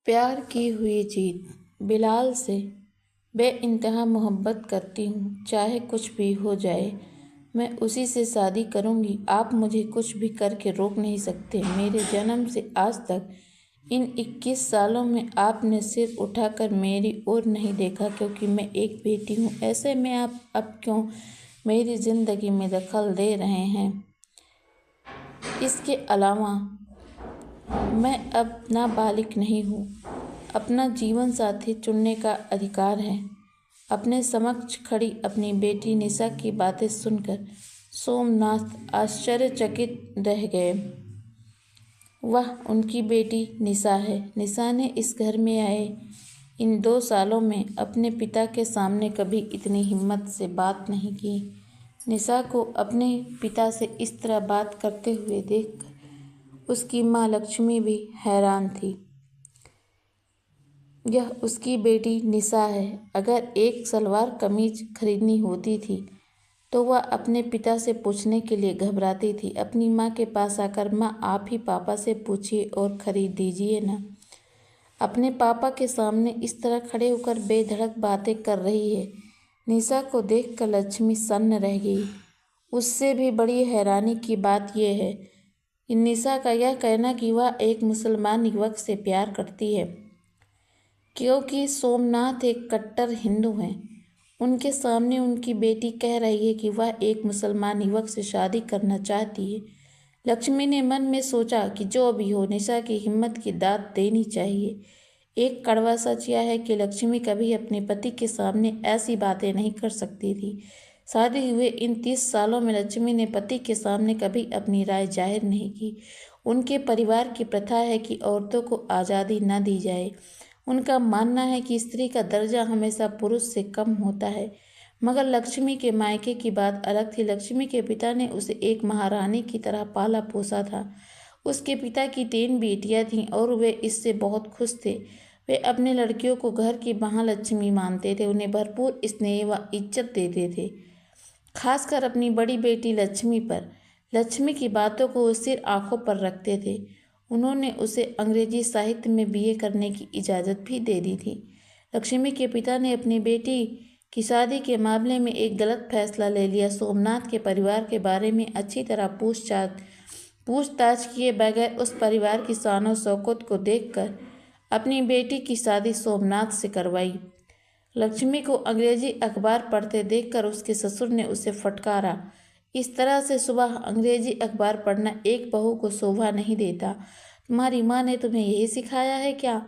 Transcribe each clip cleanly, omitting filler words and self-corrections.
प्यार की हुई जीत। बिलाल से बेइंतहा मोहब्बत करती हूँ, चाहे कुछ भी हो जाए मैं उसी से शादी करूँगी। आप मुझे कुछ भी करके रोक नहीं सकते। मेरे जन्म से आज तक इन 21 सालों में आपने सिर उठाकर मेरी ओर नहीं देखा, क्योंकि मैं एक बेटी हूँ। ऐसे में आप अब क्यों मेरी ज़िंदगी में दखल दे रहे हैं? इसके अलावा मैं अब नाबालिग नहीं हूँ। अपना जीवन साथी चुनने का अधिकार है। अपने समक्ष खड़ी अपनी बेटी निशा की बातें सुनकर सोमनाथ आश्चर्यचकित रह गए। वह उनकी बेटी निशा है। निशा ने इस घर में आए इन 2 सालों में अपने पिता के सामने कभी इतनी हिम्मत से बात नहीं की। निशा को अपने पिता से इस तरह बात करते हुए देखकर उसकी माँ लक्ष्मी भी हैरान थी। यह उसकी बेटी निशा है। अगर एक सलवार कमीज खरीदनी होती थी तो वह अपने पिता से पूछने के लिए घबराती थी। अपनी माँ के पास आकर, माँ आप ही पापा से पूछिए और खरीद दीजिए ना। अपने पापा के सामने इस तरह खड़े होकर बेधड़क बातें कर रही है। निशा को देखकर लक्ष्मी सन्न रह गई। उससे भी बड़ी हैरानी की बात यह है कि निशा का यह कहना कि वह एक मुसलमान युवक से प्यार करती है, क्योंकि सोमनाथ एक कट्टर हिंदू हैं। उनके सामने उनकी बेटी कह रही है कि वह एक मुसलमान युवक से शादी करना चाहती है। लक्ष्मी ने मन में सोचा कि जो भी हो, निशा की हिम्मत की दाद देनी चाहिए। एक कड़वा सच यह है कि लक्ष्मी कभी अपने पति के सामने ऐसी बातें नहीं कर सकती थी। शादी हुए इन 30 सालों में लक्ष्मी ने पति के सामने कभी अपनी राय जाहिर नहीं की। उनके परिवार की प्रथा है कि औरतों को आज़ादी न दी जाए। उनका मानना है कि स्त्री का दर्जा हमेशा पुरुष से कम होता है। मगर लक्ष्मी के मायके की बात अलग थी। लक्ष्मी के पिता ने उसे एक महारानी की तरह पाला पोसा था। उसके पिता की 3 बेटियां थीं और वे इससे बहुत खुश थे। वे अपने लड़कियों को घर की महालक्ष्मी मानते थे, उन्हें भरपूर स्नेह व इज्जत देते थे, खासकर अपनी बड़ी बेटी लक्ष्मी पर। लक्ष्मी की बातों को वो सिर आंखों पर रखते थे। उन्होंने उसे अंग्रेजी साहित्य में बीए करने की इजाज़त भी दे दी थी। लक्ष्मी के पिता ने अपनी बेटी की शादी के मामले में एक गलत फैसला ले लिया। सोमनाथ के परिवार के बारे में अच्छी तरह पूछताछ किए बगैर उस परिवार की शान शौकत को देखकर अपनी बेटी की शादी सोमनाथ से करवाई। लक्ष्मी को अंग्रेजी अखबार पढ़ते देखकर उसके ससुर ने उसे फटकारा। इस तरह से सुबह अंग्रेजी अखबार पढ़ना एक बहू को शोभा नहीं देता। तुम्हारी माँ ने तुम्हें यही सिखाया है क्या?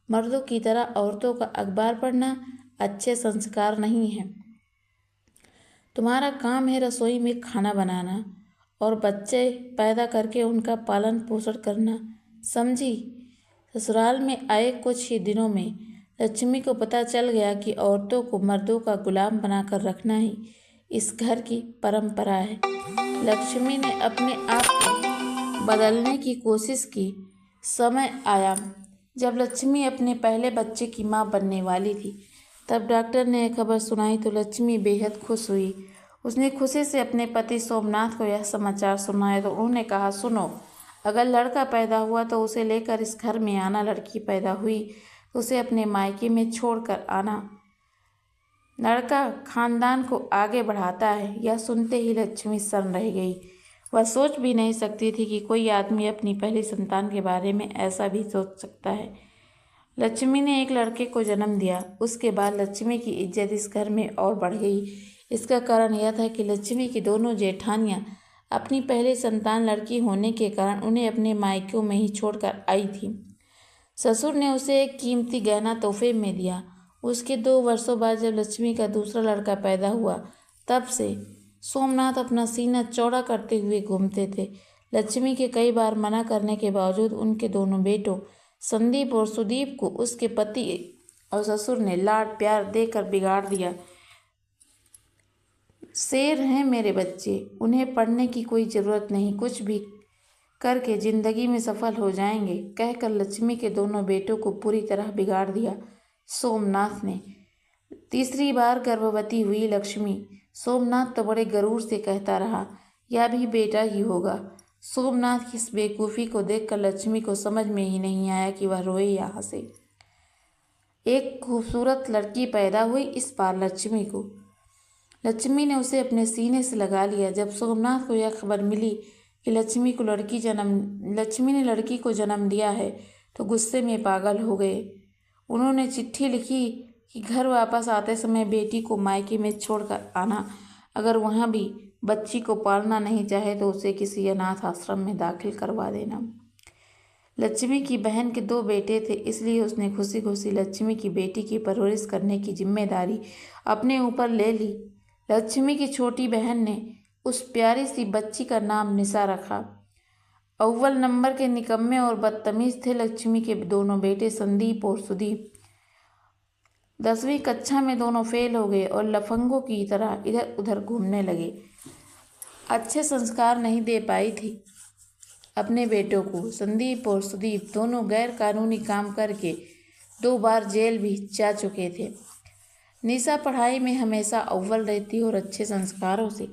मर्दों की तरह औरतों का अखबार पढ़ना अच्छे संस्कार नहीं है। तुम्हारा काम है रसोई में खाना बनाना और बच्चे पैदा करके उनका पालन पोषण करना, समझी? ससुराल में आए कुछ ही दिनों में लक्ष्मी को पता चल गया कि औरतों को मर्दों का गुलाम बनाकर रखना ही इस घर की परंपरा है। लक्ष्मी ने अपने आप को बदलने की कोशिश की। समय आया जब लक्ष्मी अपने पहले बच्चे की मां बनने वाली थी। तब डॉक्टर ने यह खबर सुनाई तो लक्ष्मी बेहद खुश हुई। उसने खुशी से अपने पति सोमनाथ को यह समाचार सुनाया तो उन्होंने कहा, सुनो, अगर लड़का पैदा हुआ तो उसे लेकर इस घर में आना, लड़की पैदा हुई तो उसे अपने मायके में छोड़कर आना। लड़का खानदान को आगे बढ़ाता है। यह सुनते ही लक्ष्मी सन्न रह गई। वह सोच भी नहीं सकती थी कि कोई आदमी अपनी पहली संतान के बारे में ऐसा भी सोच सकता है। लक्ष्मी ने एक लड़के को जन्म दिया। उसके बाद लक्ष्मी की इज्जत इस घर में और बढ़ गई। इसका कारण यह था कि लक्ष्मी की दोनों जेठानियां अपनी पहली संतान लड़की होने के कारण उन्हें अपने मायकों में ही छोड़कर आई थी। ससुर ने उसे एक कीमती गहना तोहफे में दिया। उसके 2 वर्षों बाद जब लक्ष्मी का दूसरा लड़का पैदा हुआ, तब से सोमनाथ अपना सीना चौड़ा करते हुए घूमते थे। लक्ष्मी के कई बार मना करने के बावजूद उनके दोनों बेटों संदीप और सुदीप को उसके पति और ससुर ने लाड प्यार देकर बिगाड़ दिया। शेर हैं मेरे बच्चे, उन्हें पढ़ने की कोई ज़रूरत नहीं, कुछ भी करके ज़िंदगी में सफल हो जाएंगे, कहकर लक्ष्मी के दोनों बेटों को पूरी तरह बिगाड़ दिया सोमनाथ ने। तीसरी बार गर्भवती हुई लक्ष्मी। सोमनाथ तो बड़े गरूर से कहता रहा, यह भी बेटा ही होगा। सोमनाथ की इस बेवकूफ़ी को देखकर लक्ष्मी को समझ में ही नहीं आया कि वह रोए या हंसे। एक खूबसूरत लड़की पैदा हुई इस बार लक्ष्मी को। लक्ष्मी ने उसे अपने सीने से लगा लिया। जब सोमनाथ को यह खबर मिली कि लक्ष्मी ने लड़की को जन्म दिया है तो गुस्से में पागल हो गए। उन्होंने चिट्ठी लिखी कि घर वापस आते समय बेटी को मायके में छोड़कर आना। अगर वहाँ भी बच्ची को पालना नहीं चाहे तो उसे किसी अनाथ आश्रम में दाखिल करवा देना। लक्ष्मी की बहन के 2 बेटे थे, इसलिए उसने खुशी खुशी लक्ष्मी की बेटी की परवरिश करने की जिम्मेदारी अपने ऊपर ले ली। लक्ष्मी की छोटी बहन ने उस प्यारी सी बच्ची का नाम निशा रखा। अव्वल नंबर के निकम्मे और बदतमीज थे लक्ष्मी के दोनों बेटे संदीप और सुदीप। 10वीं कक्षा में दोनों फेल हो गए और लफंगों की तरह इधर उधर घूमने लगे। अच्छे संस्कार नहीं दे पाई थी अपने बेटों को। संदीप और सुदीप दोनों गैर कानूनी काम करके 2 बार जेल भी जा चुके थे। निशा पढ़ाई में हमेशा अव्वल रहती और अच्छे संस्कारों से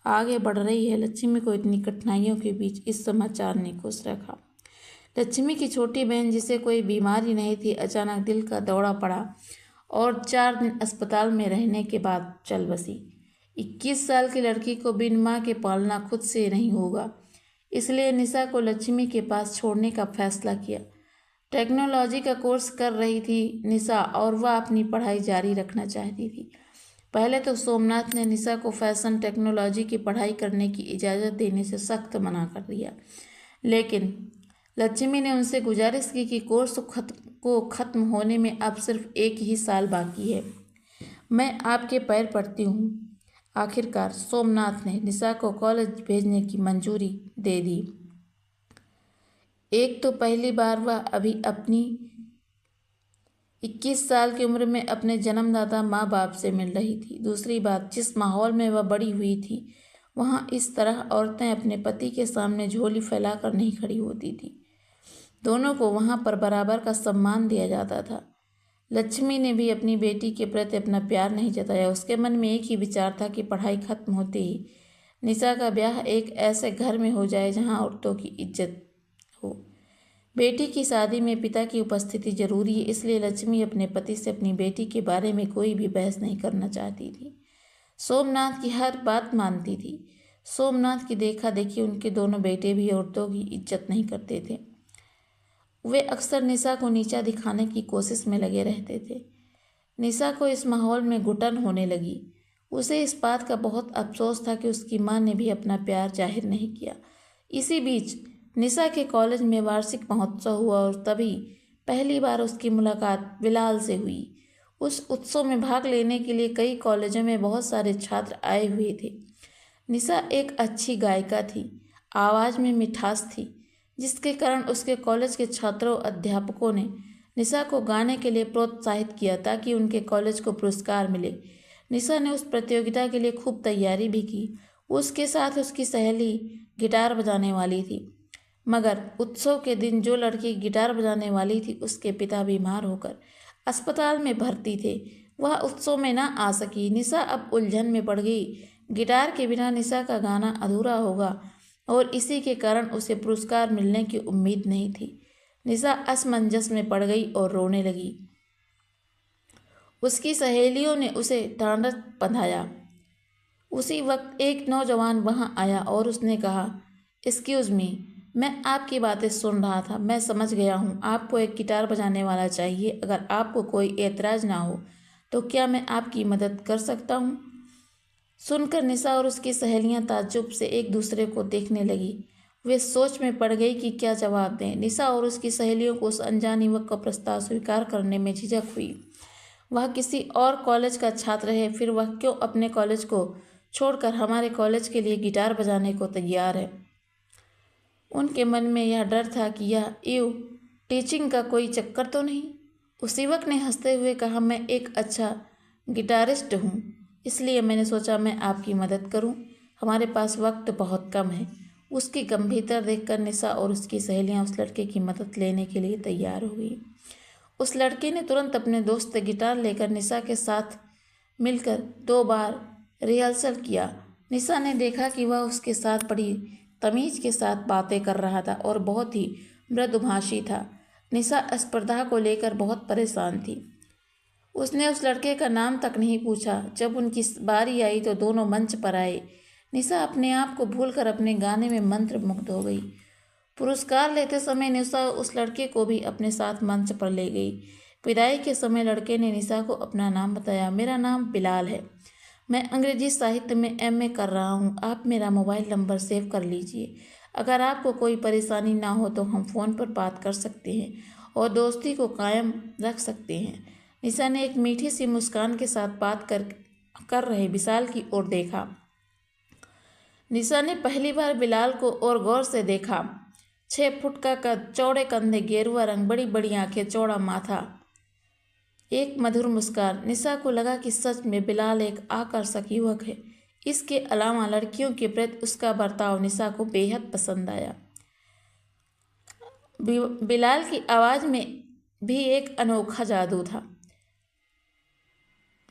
आगे बढ़ रही है। लक्ष्मी को इतनी कठिनाइयों के बीच इस समाचार ने खुश रखा। लक्ष्मी की छोटी बहन, जिसे कोई बीमारी नहीं थी, अचानक दिल का दौरा पड़ा और 4 दिन अस्पताल में रहने के बाद चल बसी। 21 साल की लड़की को बिन माँ के पालना खुद से नहीं होगा, इसलिए निशा को लक्ष्मी के पास छोड़ने का फैसला किया। टेक्नोलॉजी का कोर्स कर रही थी निशा और वह अपनी पढ़ाई जारी रखना चाहती थी। पहले तो सोमनाथ ने निशा को फैशन टेक्नोलॉजी की पढ़ाई करने की इजाज़त देने से सख्त मना कर दिया, लेकिन लक्ष्मी ने उनसे गुजारिश की कि कोर्स को ख़त्म होने में अब सिर्फ 1 ही साल बाकी है। मैं आपके पैर पड़ती हूँ। आखिरकार सोमनाथ ने निशा को कॉलेज भेजने की मंजूरी दे दी। एक तो पहली बार वह अभी अपनी 21 साल की उम्र में अपने जन्मदाता माँ बाप से मिल रही थी। दूसरी बात, जिस माहौल में वह बड़ी हुई थी वहाँ इस तरह औरतें अपने पति के सामने झोली फैलाकर नहीं खड़ी होती थी। दोनों को वहाँ पर बराबर का सम्मान दिया जाता था। लक्ष्मी ने भी अपनी बेटी के प्रति अपना प्यार नहीं जताया। उसके मन में एक ही विचार था कि पढ़ाई खत्म होते ही निशा का ब्याह एक ऐसे घर में हो जाए जहाँ औरतों की इज्जत हो। बेटी की शादी में पिता की उपस्थिति जरूरी है, इसलिए लक्ष्मी अपने पति से अपनी बेटी के बारे में कोई भी बहस नहीं करना चाहती थी। सोमनाथ की हर बात मानती थी। सोमनाथ की देखा देखी उनके दोनों बेटे भी औरतों की इज्जत नहीं करते थे। वे अक्सर निशा को नीचा दिखाने की कोशिश में लगे रहते थे। निशा को इस माहौल में घुटन होने लगी। उसे इस बात का बहुत अफसोस था कि उसकी माँ ने भी अपना प्यार जाहिर नहीं किया। इसी बीच निशा के कॉलेज में वार्षिक महोत्सव हुआ और तभी पहली बार उसकी मुलाकात बिलाल से हुई। उस उत्सव में भाग लेने के लिए कई कॉलेजों में बहुत सारे छात्र आए हुए थे। निशा एक अच्छी गायिका थी, आवाज़ में मिठास थी, जिसके कारण उसके कॉलेज के छात्रों अध्यापकों ने निशा को गाने के लिए प्रोत्साहित किया ताकि उनके कॉलेज को पुरस्कार मिले। निशा ने उस प्रतियोगिता के लिए खूब तैयारी भी की। उसके साथ उसकी सहेली गिटार बजाने वाली थी, मगर उत्सव के दिन जो लड़की गिटार बजाने वाली थी उसके पिता बीमार होकर अस्पताल में भर्ती थे। वह उत्सव में ना आ सकी। निशा अब उलझन में पड़ गई। गिटार के बिना निशा का गाना अधूरा होगा और इसी के कारण उसे पुरस्कार मिलने की उम्मीद नहीं थी। निशा असमंजस में पड़ गई और रोने लगी। उसकी सहेलियों ने उसे ढांढस बंधाया। उसी वक्त एक नौजवान वहां आया और उसने कहा, एक्सक्यूज़ मी, मैं आपकी बातें सुन रहा था। मैं समझ गया हूँ आपको एक गिटार बजाने वाला चाहिए। अगर आपको कोई एतराज़ ना हो तो क्या मैं आपकी मदद कर सकता हूँ? सुनकर निशा और उसकी सहेलियां ताज्जुब से एक दूसरे को देखने लगी। वे सोच में पड़ गई कि क्या जवाब दें। निशा और उसकी सहेलियों को उस अनजान युवक का प्रस्ताव स्वीकार करने में झिझक हुई। वह किसी और कॉलेज का छात्र है, फिर वह क्यों अपने कॉलेज को छोड़कर हमारे कॉलेज के लिए गिटार बजाने को तैयार है? उनके मन में यह डर था कि यह टीचिंग का कोई चक्कर तो नहीं। उस युवक ने हंसते हुए कहा, मैं एक अच्छा गिटारिस्ट हूँ, इसलिए मैंने सोचा मैं आपकी मदद करूं। हमारे पास वक्त बहुत कम है। उसकी गंभीरता देखकर निशा और उसकी सहेलियां उस लड़के की मदद लेने के लिए तैयार हो गई। उस लड़के ने तुरंत अपने दोस्त से गिटार लेकर निशा के साथ मिलकर 2 बार रिहर्सल किया। निशा ने देखा कि वह उसके साथ बड़ी तमीज़ के साथ बातें कर रहा था और बहुत ही मृदुभाषी था। निशा स्पर्धा को लेकर बहुत परेशान थी। उसने उस लड़के का नाम तक नहीं पूछा। जब उनकी बारी आई तो दोनों मंच पर आए। निशा अपने आप को भूलकर अपने गाने में मंत्रमुग्ध हो गई। पुरस्कार लेते समय निशा उस लड़के को भी अपने साथ मंच पर ले गई। विदाई के समय लड़के ने निशा को अपना नाम बताया। मेरा नाम बिलाल है, मैं अंग्रेजी साहित्य में MA कर रहा हूँ। आप मेरा मोबाइल नंबर सेव कर लीजिए। अगर आपको कोई परेशानी ना हो तो हम फ़ोन पर बात कर सकते हैं और दोस्ती को कायम रख सकते हैं। निशा ने एक मीठी सी मुस्कान के साथ बात कर रहे विशाल की ओर देखा। निशा ने पहली बार बिलाल को और गौर से देखा। 6 फुट का कद, चौड़े कंधे, गेरुआ रंग, बड़ी बड़ी आंखें, चौड़ा माथा, एक मधुर मुस्कान। निशा को लगा कि सच में बिलाल एक आकर्षक युवक है। इसके अलावा लड़कियों के प्रति उसका बर्ताव निशा को बेहद पसंद आया। बिलाल की आवाज़ में भी एक अनोखा जादू था।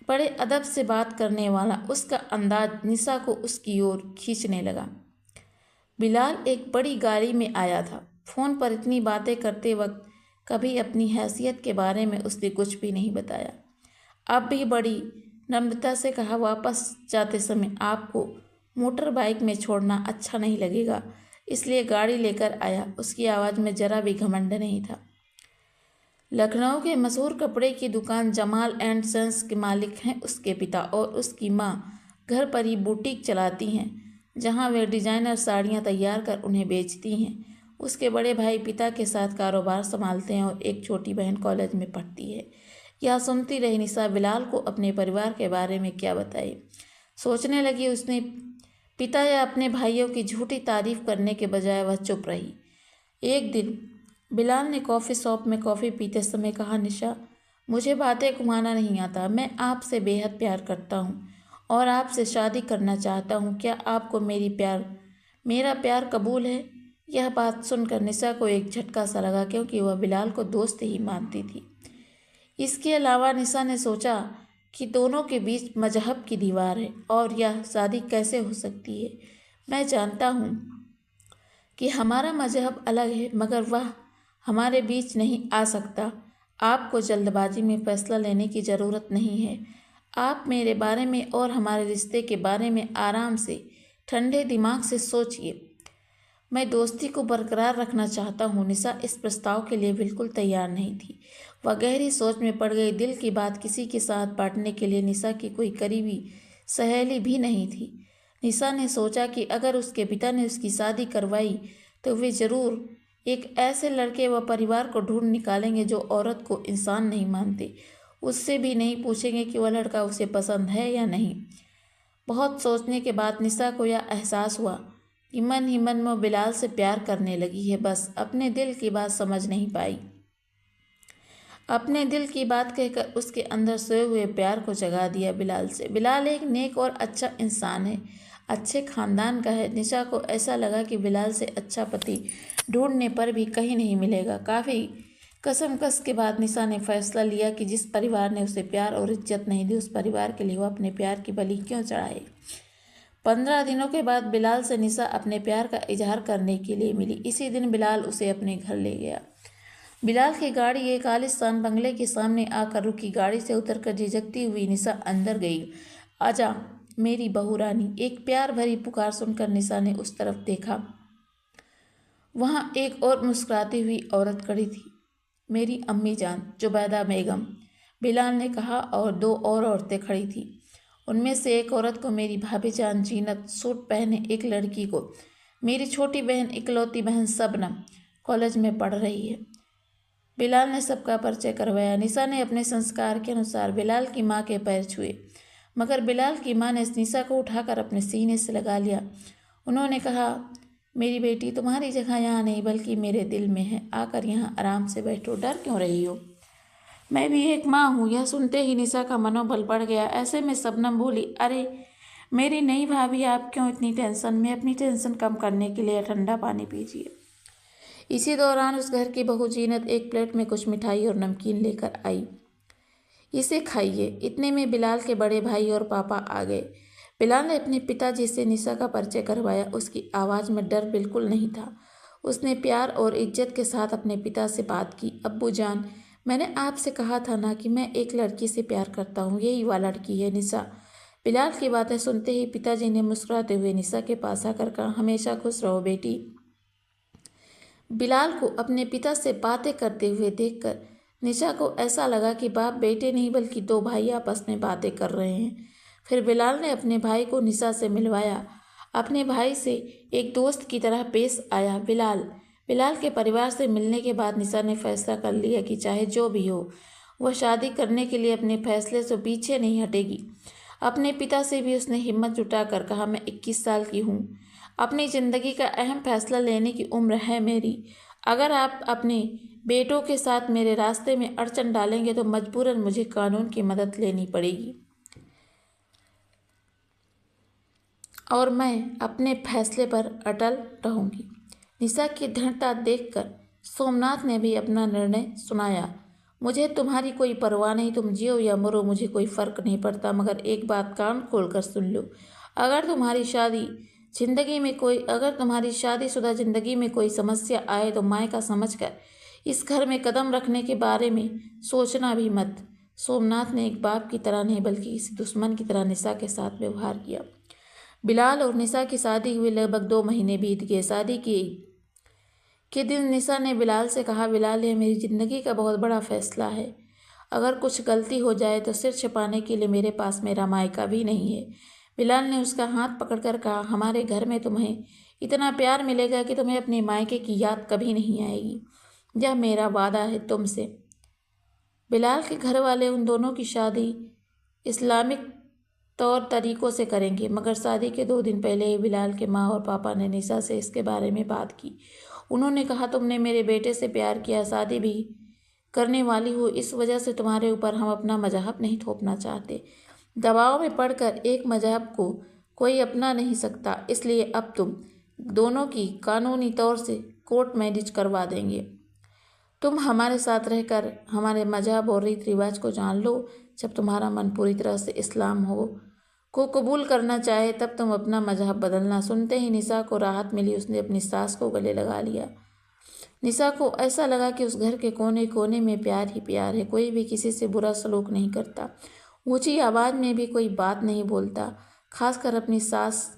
बड़े अदब से बात करने वाला उसका अंदाज निशा को उसकी ओर खींचने लगा। बिलाल एक बड़ी गाड़ी में आया था। फ़ोन पर इतनी बातें करते वक्त कभी अपनी हैसियत के बारे में उसने कुछ भी नहीं बताया। अब भी बड़ी नम्रता से कहा, वापस जाते समय आपको मोटर बाइक में छोड़ना अच्छा नहीं लगेगा, इसलिए गाड़ी लेकर आया। उसकी आवाज़ में जरा भी घमंड नहीं था। लखनऊ के मशहूर कपड़े की दुकान जमाल एंड सन्स के मालिक हैं उसके पिता, और उसकी माँ घर पर ही बुटीक चलाती हैं जहाँ वे डिज़ाइनर साड़ियाँ तैयार कर उन्हें बेचती हैं। उसके बड़े भाई पिता के साथ कारोबार संभालते हैं और एक छोटी बहन कॉलेज में पढ़ती है। यह सुनती रही निशा बिलाल को अपने परिवार के बारे में क्या बताए। सोचने लगी उसने पिता या अपने भाइयों की झूठी तारीफ करने के बजाय वह चुप रही। एक दिन बिलाल ने कॉफ़ी शॉप में कॉफ़ी पीते समय कहा, निशा मुझे बातें घुमाना नहीं आता, मैं आपसे बेहद प्यार करता हूँ और आपसे शादी करना चाहता हूँ। क्या आपको मेरा प्यार कबूल है? यह बात सुनकर निशा को एक झटका सा लगा, क्योंकि वह बिलाल को दोस्त ही मानती थी। इसके अलावा निशा ने सोचा कि दोनों के बीच मजहब की दीवार है और यह शादी कैसे हो सकती है। मैं जानता हूँ कि हमारा मजहब अलग है, मगर वह हमारे बीच नहीं आ सकता। आपको जल्दबाजी में फैसला लेने की ज़रूरत नहीं है। आप मेरे बारे में और हमारे रिश्ते के बारे में आराम से ठंडे दिमाग से सोचिए। मैं दोस्ती को बरकरार रखना चाहता हूँ। निशा इस प्रस्ताव के लिए बिल्कुल तैयार नहीं थी। वह गहरी सोच में पड़ गई। दिल की बात किसी के साथ बांटने के लिए निशा की कोई करीबी सहेली भी नहीं थी। निशा ने सोचा कि अगर उसके पिता ने उसकी शादी करवाई तो वे ज़रूर एक ऐसे लड़के व परिवार को ढूंढ निकालेंगे जो औरत को इंसान नहीं मानते। उससे भी नहीं पूछेंगे कि वह लड़का उसे पसंद है या नहीं। बहुत सोचने के बाद निशा को यह एहसास हुआ कि मन ही मन में बिलाल से प्यार करने लगी है, बस अपने दिल की बात समझ नहीं पाई। अपने दिल की बात कहकर उसके अंदर सोए हुए प्यार को जगा दिया बिलाल से। बिलाल एक नेक और अच्छा इंसान है, अच्छे खानदान का है। निशा को ऐसा लगा कि बिलाल से अच्छा पति ढूंढने पर भी कहीं नहीं मिलेगा। काफ़ी कसमकस के बाद निशा ने फैसला लिया कि जिस परिवार ने उसे प्यार और इज्जत नहीं दी, उस परिवार के लिए वह अपने प्यार की बलि क्यों चढ़ाए। 15 दिनों के बाद बिलाल से निशा अपने प्यार का इजहार करने के लिए मिली। इसी दिन बिलाल उसे अपने घर ले गया। बिलाल की गाड़ी एक आलीशान बंगले के सामने आकर रुकी। गाड़ी से उतरकर झिझकती हुई निशा अंदर गई। आजा मेरी बहू रानी, एक प्यार भरी पुकार सुनकर निशा ने उस तरफ देखा। वहाँ एक और मुस्कुराती हुई औरत खड़ी थी। मेरी अम्मी जान, जुबैदा बेगम, बिलाल ने कहा, और 2 और औरतें खड़ी थीं। उनमें से एक औरत को मेरी भाभी जान जीनत, सूट पहने एक लड़की को मेरी छोटी बहन, इकलौती बहन शबनम, कॉलेज में पढ़ रही है। बिलाल ने सबका परिचय करवाया। निशा ने अपने संस्कार के अनुसार बिलाल की माँ के पैर छुए, मगर बिलाल की माँ ने निशा को उठाकर अपने सीने से लगा लिया। उन्होंने कहा, मेरी बेटी, तुम्हारी जगह यहाँ नहीं बल्कि मेरे दिल में है। आकर यहाँ आराम से बैठो, डर क्यों रही हो? मैं भी एक माँ हूँ। यह सुनते ही निशा का मनोबल बढ़ गया। ऐसे में शबनम बोली, अरे मेरी नई भाभी, आप क्यों इतनी टेंशन में? अपनी टेंशन कम करने के लिए ठंडा पानी पीजिए। इसी दौरान उस घर की बहू जीनत एक प्लेट में कुछ मिठाई और नमकीन लेकर आई। इसे खाइए। इतने में बिलाल के बड़े भाई और पापा आ गए। बिलाल ने अपने पिताजी से निशा का परिचय करवाया। उसकी आवाज़ में डर बिल्कुल नहीं था। उसने प्यार और इज्जत के साथ अपने पिता से बात की। अब्बू जान, मैंने आपसे कहा था ना कि मैं एक लड़की से प्यार करता हूँ, यही वह लड़की है निशा। बिलाल की बातें सुनते ही पिताजी ने मुस्कुराते हुए निशा के पास आकर कहा, हमेशा खुश रहो बेटी। बिलाल को अपने पिता से बातें करते हुए देखकर निशा को ऐसा लगा कि बाप बेटे नहीं बल्कि दो भाई आपस में बातें कर रहे हैं। फिर बिलाल ने अपने भाई को निशा से मिलवाया। अपने भाई से एक दोस्त की तरह पेश आया बिलाल के परिवार से मिलने के बाद निशा ने फैसला कर लिया कि चाहे जो भी हो, वह शादी करने के लिए अपने फैसले से पीछे नहीं हटेगी। अपने पिता से भी उसने हिम्मत जुटाकर कहा, मैं 21 साल की हूँ, अपनी ज़िंदगी का अहम फैसला लेने की उम्र है मेरी। अगर आप अपने बेटों के साथ मेरे रास्ते में अड़चन डालेंगे तो मजबूरन मुझे कानून की मदद लेनी पड़ेगी और मैं अपने फैसले पर अटल रहूंगी। निशा की दृढ़ता देखकर सोमनाथ ने भी अपना निर्णय सुनाया। मुझे तुम्हारी कोई परवाह नहीं, तुम जियो या मरो मुझे कोई फर्क नहीं पड़ता, मगर एक बात कान खोलकर सुन लो। अगर तुम्हारी शादीशुदा जिंदगी में कोई समस्या आए तो मायका समझकर इस घर में कदम रखने के बारे में सोचना भी मत। सोमनाथ ने एक बाप की तरह नहीं बल्कि किसी दुश्मन की तरह निशा के साथ व्यवहार किया। बिलाल और निशा की शादी हुए लगभग 2 महीने बीत गए। शादी के दिन निशा ने बिलाल से कहा, बिलाल, यह मेरी ज़िंदगी का बहुत बड़ा फैसला है। अगर कुछ गलती हो जाए तो सिर छिपाने के लिए मेरे पास मेरा मायका भी नहीं है। बिलाल ने उसका हाथ पकड़कर कहा, हमारे घर में तुम्हें इतना प्यार मिलेगा कि तुम्हें अपने मायके की याद कभी नहीं आएगी। यह मेरा वादा है तुमसे। बिलाल के घर वाले उन दोनों की शादी इस्लामिक तौर तरीकों से करेंगे, मगर शादी के 2 दिन पहले ही बिलाल के माँ और पापा ने निशा से इसके बारे में बात की। उन्होंने कहा, तुमने मेरे बेटे से प्यार किया, शादी भी करने वाली हो, इस वजह से तुम्हारे ऊपर हम अपना मजहब नहीं थोपना चाहते। दबाव में पड़कर एक मजहब को कोई अपना नहीं सकता, इसलिए अब तुम दोनों की कानूनी तौर से कोर्ट मैरिज करवा देंगे। तुम हमारे साथ रहकर हमारे मजहब और रीति रिवाज को जान लो। जब तुम्हारा मन पूरी तरह से इस्लाम को कबूल करना चाहे तब तुम अपना मजहब बदलना। सुनते ही निशा को राहत मिली। उसने अपनी सास को गले लगा लिया। निशा को ऐसा लगा कि उस घर के कोने कोने में प्यार ही प्यार है। कोई भी किसी से बुरा सलूक नहीं करता, ऊंची आवाज़ में भी कोई बात नहीं बोलता। खासकर अपनी सास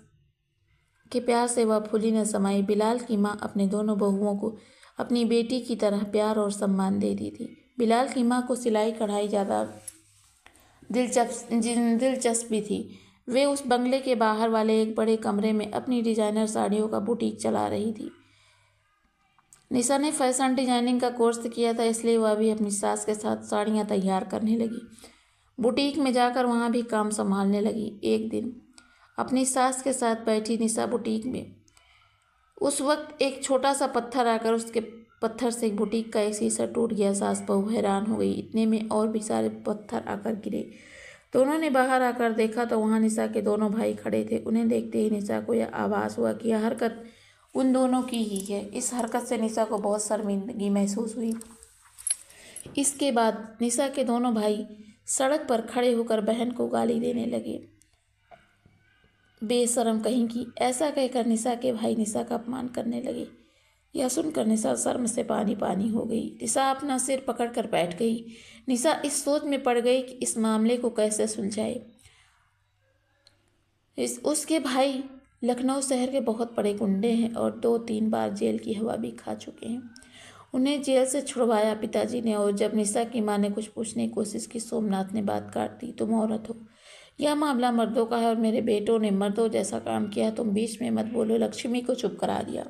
के प्यार से वह फूली न समाई। बिलाल की माँ अपने दोनों बहुओं को अपनी बेटी की तरह प्यार और सम्मान देती थी। बिलाल की माँ को सिलाई कढ़ाई ज़्यादा दिलचस्पी थी। वे उस बंगले के बाहर वाले एक बड़े कमरे में अपनी डिजाइनर साड़ियों का बुटीक चला रही थी। निशा ने फैशन डिजाइनिंग का कोर्स किया था, इसलिए वह भी अपनी सास के साथ साड़ियाँ तैयार करने लगी। बुटीक में जाकर वहाँ भी काम संभालने लगी। एक दिन अपनी सास के साथ बैठी निशा बुटीक में, उस वक्त एक छोटा सा पत्थर आकर उसके पत्थर से बुटीक का एक शीशा टूट गया। सास बहू हैरान हो गई। इतने में और भी सारे पत्थर आकर गिरे। दोनों ने बाहर आकर देखा तो वहाँ निशा के दोनों भाई खड़े थे। उन्हें देखते ही निशा को यह आभास हुआ कि यह हरकत उन दोनों की ही है। इस हरकत से निशा को बहुत शर्मिंदगी महसूस हुई। इसके बाद निशा के दोनों भाई सड़क पर खड़े होकर बहन को गाली देने लगे। बेशरम कहीं की, ऐसा कहकर निशा के भाई निशा का अपमान करने लगे। यह सुनकर निशा शर्म से पानी पानी हो गई। निशा अपना सिर पकड़कर बैठ गई। निशा इस सोच में पड़ गई कि इस मामले को कैसे सुलझाए। उसके भाई लखनऊ शहर के बहुत बड़े गुंडे हैं और 2-3 बार जेल की हवा भी खा चुके हैं। उन्हें जेल से छुड़वाया पिताजी ने, और जब निशा की माँ ने कुछ पूछने की कोशिश की, सोमनाथ ने बात काट दी। तुम औरत हो, यह मामला मर्दों का है और मेरे बेटों ने मर्दों जैसा काम किया। तुम बीच में मत बोलो। लक्ष्मी को चुप करा दिया।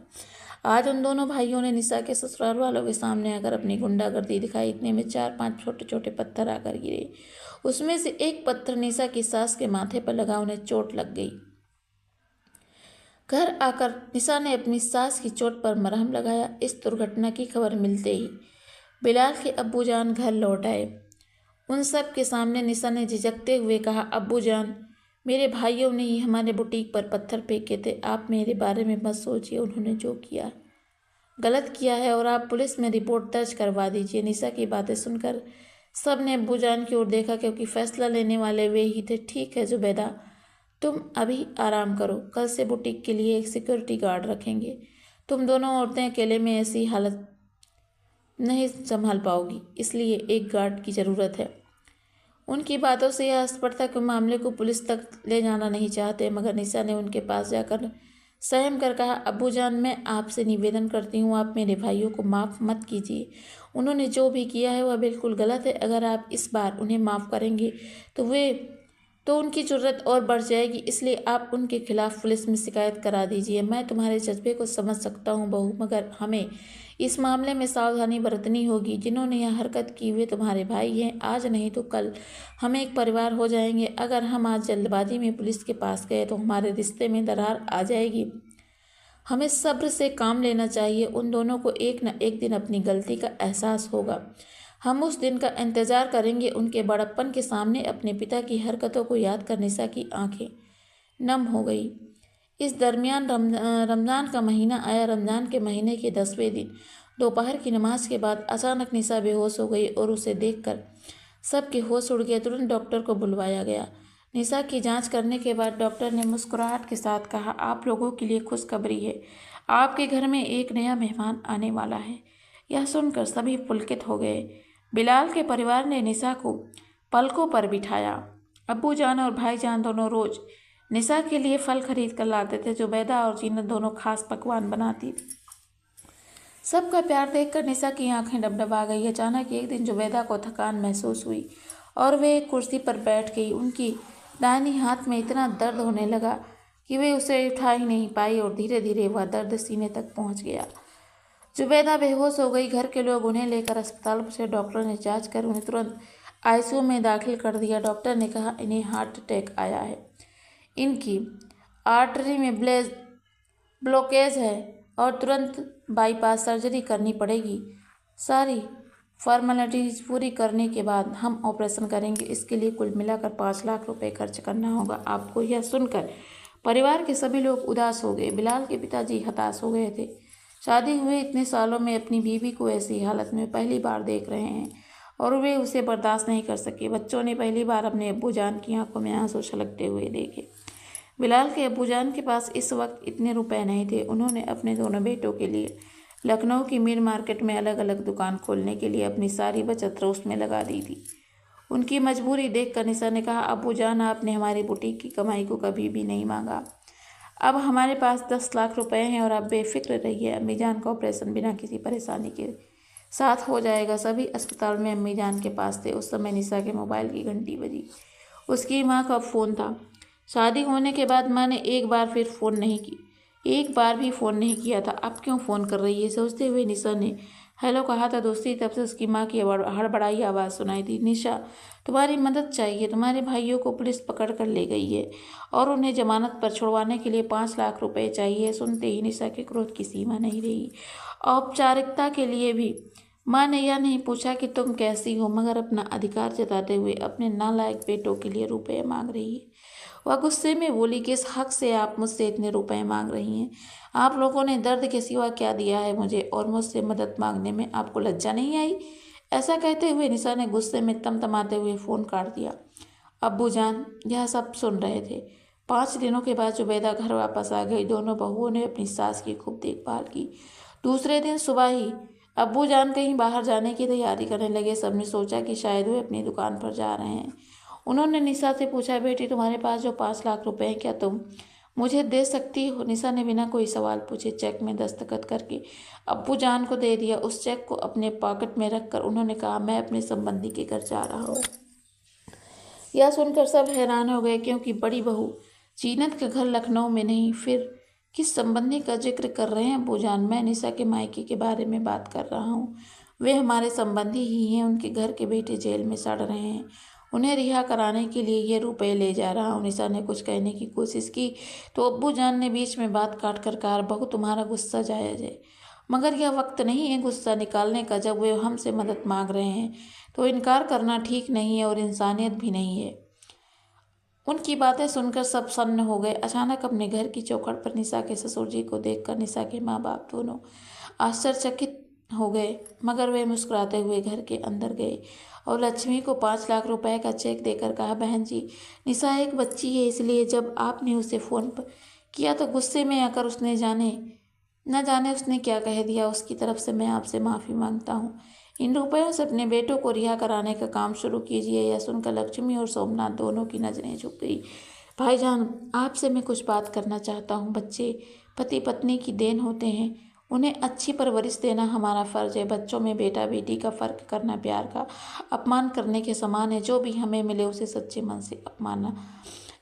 आज उन दोनों भाइयों ने निशा के ससुराल वालों के सामने आकर अपनी गुंडागर्दी दिखाई। इतने में 4-5 छोटे छोटे पत्थर आकर गिरे। उसमें से एक पत्थर निशा की सास के माथे पर लगा। उन्हें चोट लग गई। घर आकर निशा ने अपनी सास की चोट पर मरहम लगाया। इस दुर्घटना की खबर मिलते ही बिलाल के अब्बूजान घर लौट आए। उन सब के सामने निशा ने झिझकते हुए कहा, अब्बूजान, मेरे भाइयों ने ही हमारे बुटीक पर पत्थर फेंके थे। आप मेरे बारे में मत सोचिए। उन्होंने जो किया गलत किया है और आप पुलिस में रिपोर्ट दर्ज करवा दीजिए। निशा की बातें सुनकर सब ने अब्बूजान की ओर देखा, क्योंकि फैसला लेने वाले वे ही थे। ठीक है जुबैदा, तुम अभी आराम करो। कल से बुटीक के लिए एक सिक्योरिटी गार्ड रखेंगे। तुम दोनों औरतें अकेले में ऐसी हालत नहीं संभाल पाओगी, इसलिए एक गार्ड की ज़रूरत है। उनकी बातों से यह स्पष्ट था कि मामले को पुलिस तक ले जाना नहीं चाहते, मगर निशा ने उनके पास जाकर सहम कर कहा, अब्बू जान, मैं आपसे निवेदन करती हूँ, आप मेरे भाइयों को माफ़ मत कीजिए। उन्होंने जो भी किया है वह बिल्कुल गलत है। अगर आप इस बार उन्हें माफ़ करेंगे तो उनकी ज़रूरत और बढ़ जाएगी, इसलिए आप उनके खिलाफ़ पुलिस में शिकायत करा दीजिए। मैं तुम्हारे जज्बे को समझ सकता हूँ बहू, मगर हमें इस मामले में सावधानी बरतनी होगी। जिन्होंने यह हरकत की वे तुम्हारे भाई हैं। आज नहीं तो कल हम एक परिवार हो जाएंगे। अगर हम आज जल्दबाजी में पुलिस के पास गए तो हमारे रिश्ते में दरार आ जाएगी। हमें सब्र से काम लेना चाहिए। उन दोनों को एक न एक दिन अपनी गलती का एहसास होगा। हम उस दिन का इंतज़ार करेंगे। उनके बड़प्पन के सामने अपने पिता की हरकतों को याद कर निशा की आंखें नम हो गई। इस दरमियान रमज़ान का महीना आया। रमज़ान के महीने के 10वें दिन दोपहर की नमाज के बाद अचानक निशा बेहोश हो गई और उसे देखकर सबके होश उड़ गए। तुरंत डॉक्टर को बुलवाया गया। निशा की जांच करने के बाद डॉक्टर ने मुस्कुराहट के साथ कहा, आप लोगों के लिए खुशखबरी है, आपके घर में एक नया मेहमान आने वाला है। यह सुनकर सभी पुलकित हो गए। बिलाल के परिवार ने निशा को पलकों पर बिठाया। अब्बू जान और भाई जान दोनों रोज निशा के लिए फल खरीद कर लाते थे। जुबैदा और जीनत दोनों खास पकवान बनाती थी। सबका प्यार देखकर निशा की आंखें डबडबा गई। अचानक एक दिन जुबैदा को थकान महसूस हुई और वे एक कुर्सी पर बैठ गई। उनकी दाहिनी हाथ में इतना दर्द होने लगा कि वे उसे उठा ही नहीं पाई और धीरे धीरे वह दर्द सीने तक पहुंच गया। जुबैदा बेहोश हो गई। घर के लोग उन्हें लेकर अस्पताल पहुंचे। डॉक्टर ने जांच कर उन्हें तुरंत आईसीयू में दाखिल कर दिया। डॉक्टर ने कहा, इन्हें हार्ट अटैक आया है, इनकी आर्टरी में ब्लॉकेज है और तुरंत बाईपास सर्जरी करनी पड़ेगी। सारी फॉर्मेलिटीज पूरी करने के बाद हम ऑपरेशन करेंगे। इसके लिए कुल मिलाकर 5 लाख रुपए खर्च करना होगा आपको। यह सुनकर परिवार के सभी लोग उदास हो गए। बिलाल के पिताजी हताश हो गए थे। शादी हुए इतने सालों में अपनी बीवी को ऐसी हालत में पहली बार देख रहे हैं और वे उसे बर्दाश्त नहीं कर सके। बच्चों ने पहली बार अपने अब्बूजान की आंखों में आंसू छलकते हुए देखे। बिलाल के अब्बूजान के पास इस वक्त इतने रुपए नहीं थे। उन्होंने अपने दोनों बेटों के लिए लखनऊ की मीर मार्केट में अलग अलग दुकान खोलने के लिए अपनी सारी बचत उसमें लगा दी थी। उनकी मजबूरी देखकर निशा ने कहा, अब्बूजान, आपने हमारी बुटीक की कमाई को कभी भी नहीं मांगा। अब हमारे पास 10 लाख रुपए हैं और आप बेफिक्र रहिए। अम्मीजान का ऑपरेशन बिना किसी परेशानी के साथ हो जाएगा। सभी अस्पताल में अम्मीजान के पास थे। उस समय निशा के मोबाइल की घंटी बजी। उसकी माँ का फ़ोन था। शादी होने के बाद माँ ने एक बार भी फ़ोन नहीं किया था। अब क्यों फ़ोन कर रही है? सोचते हुए निशा ने हेलो कहा था। दूसरी तरफ से उसकी माँ की हड़बड़ाई आवाज़ सुनाई दी। निशा, तुम्हारी मदद चाहिए। तुम्हारे भाइयों को पुलिस पकड़ कर ले गई है और उन्हें जमानत पर छुड़वाने के लिए 5 लाख रुपए चाहिए। सुनते ही निशा के क्रोध की सीमा नहीं रही। औपचारिकता के लिए भी माँ ने यह नहीं पूछा कि तुम कैसी हो, मगर अपना अधिकार जताते हुए अपने नालायक बेटों के लिए रुपए मांग रही है। वह गुस्से में बोली, किस हक से आप मुझसे इतने रुपए मांग रही हैं? आप लोगों ने दर्द के सिवा क्या दिया है मुझे, और मुझसे मदद मांगने में आपको लज्जा नहीं आई? ऐसा कहते हुए निशा ने गुस्से में तमतमाते हुए फ़ोन काट दिया। अब्बू जान यह सब सुन रहे थे। 5 दिनों के बाद जुबैदा घर वापस आ गई। दोनों बहुओं ने अपनी सास की खूब देखभाल की। दूसरे दिन सुबह ही अब्बू जान कहीं बाहर जाने की तैयारी करने लगे। सबने सोचा कि शायद वे अपनी दुकान पर जा रहे हैं। उन्होंने निशा से पूछा, बेटी, तुम्हारे पास जो 5 लाख रुपए हैं, क्या तुम मुझे दे सकती हो? निशा ने बिना कोई सवाल पूछे चेक में दस्तखत करके अब्बू जान को दे दिया। उस चेक को अपने पॉकेट में रखकर उन्होंने कहा, मैं अपने संबंधी के घर जा रहा हूँ। यह सुनकर सब हैरान हो गए, क्योंकि बड़ी बहू जीनत के घर लखनऊ में नहीं। फिर किस संबंधी का जिक्र कर रहे हैं अब्बू जान? मैं निशा के मायके के बारे में बात कर रहा हूँ। वे हमारे संबंधी ही हैं। उनके घर के बेटे जेल में सड़ रहे हैं। उन्हें रिहा कराने के लिए ये रुपए ले जा रहा हूँ। निशा ने कुछ कहने की कोशिश की तो अब्बू जान ने बीच में बात काट कर कहा, बहू, तुम्हारा गुस्सा जायज़ है, मगर यह वक्त नहीं है गुस्सा निकालने का। जब वे हमसे मदद मांग रहे हैं तो इनकार करना ठीक नहीं है और इंसानियत भी नहीं है। उनकी बातें सुनकर सब सन्न हो गए। अचानक अपने घर की चौखट पर निशा के ससुर जी को देखकर निशा के माँ बाप दोनों आश्चर्यचकित हो गए, मगर वे मुस्कुराते हुए घर के अंदर गए और लक्ष्मी को 5 लाख रुपए का चेक देकर कहा, बहन जी, निशा एक बच्ची है, इसलिए जब आपने उसे फ़ोन पर किया तो गुस्से में आकर उसने जाने न जाने उसने क्या कह दिया, उसकी तरफ से मैं आपसे माफ़ी मांगता हूँ। इन रुपयों से अपने बेटों को रिहा कराने का काम शुरू कीजिए। यह सुनकर लक्ष्मी और सोमनाथ दोनों की नज़रें झुक गई। भाईजान, आपसे मैं कुछ बात करना चाहता हूँ। बच्चे पति पत्नी की देन होते हैं, उन्हें अच्छी परवरिश देना हमारा फ़र्ज़ है। बच्चों में बेटा बेटी का फ़र्क करना प्यार का अपमान करने के समान है। जो भी हमें मिले उसे सच्चे मन से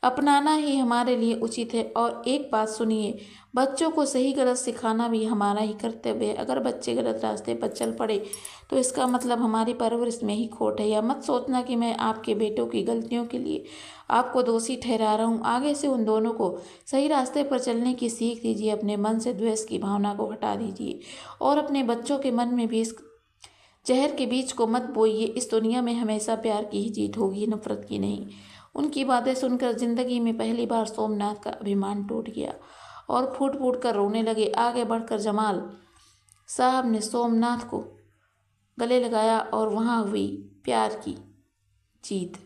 अपनाना ही हमारे लिए उचित है। और एक बात सुनिए, बच्चों को सही गलत सिखाना भी हमारा ही कर्तव्य है। अगर बच्चे गलत रास्ते पर चल पड़े तो इसका मतलब हमारी परवरिश में ही खोट है। या मत सोचना कि मैं आपके बेटों की गलतियों के लिए आपको दोषी ठहरा रहा हूँ। आगे से उन दोनों को सही रास्ते पर चलने की सीख दीजिए। अपने मन से द्वेष की भावना को हटा दीजिए और अपने बच्चों के मन में भी इस जहर के बीज को मत बोइए। इस दुनिया में हमेशा प्यार की ही जीत होगी, नफरत की नहीं। उनकी बातें सुनकर जिंदगी में पहली बार सोमनाथ का अभिमान टूट गया और फूट फूट कर रोने लगे। आगे बढ़कर जमाल साहब ने सोमनाथ को गले लगाया और वहाँ हुई प्यार की जीत।